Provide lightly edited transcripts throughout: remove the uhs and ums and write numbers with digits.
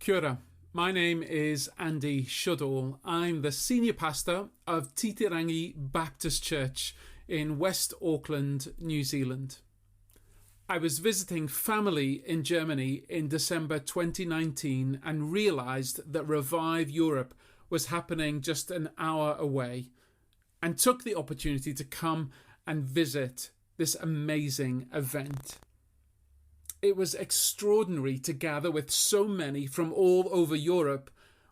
Kia ora. My name is Andy Shudall. I'm the senior pastor of Titirangi Baptist Church in West Auckland, New Zealand. I was visiting family in Germany in December 2019 and realised that Revive Europe was happening just an hour away, and took the opportunity to come and visit this amazing event. It was extraordinary to gather with so many from all over Europe,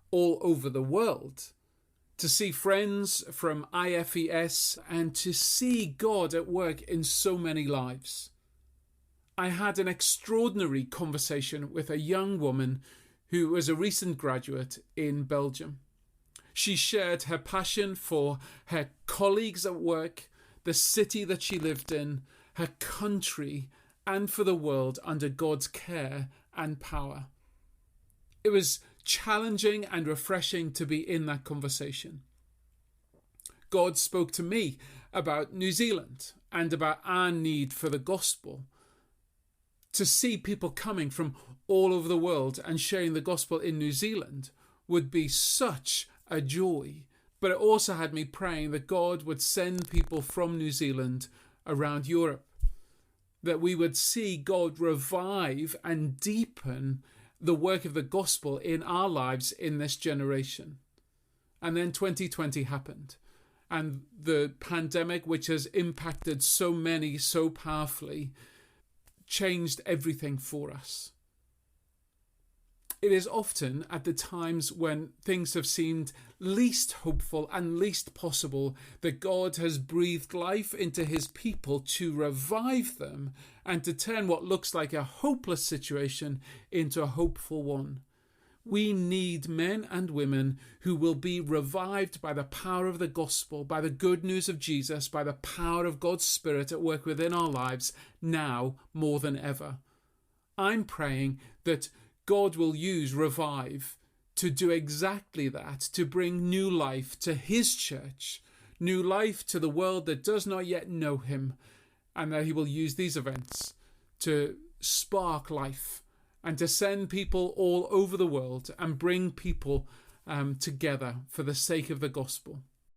all over the world, to see friends from IFES and to see God at work in so many lives. I had an extraordinary conversation with a young woman who was a recent graduate in Belgium. She shared her passion for her colleagues at work, the city that she lived in, her country, and for the world under God's care and power. It was challenging and refreshing to be in that conversation. God spoke to me about New Zealand and about our need for the gospel. To see people coming from all over the world and sharing the gospel in New Zealand would be such a joy. But it also had me praying that God would send people from New Zealand around Europe, that we would see God revive and deepen the work of the gospel in our lives in this generation. And then 2020 happened, and the pandemic, which has impacted so many so powerfully, changed everything for us. It is often at the times when things have seemed least hopeful and least possible that God has breathed life into his people to revive them and to turn what looks like a hopeless situation into a hopeful one. We need men and women who will be revived by the power of the gospel, by the good news of Jesus, by the power of God's Spirit at work within our lives now more than ever. I'm praying that God will use Revive to do exactly that, to bring new life to his church, new life to the world that does not yet know him, and that he will use these events to spark life and to send people all over the world and bring people together for the sake of the gospel.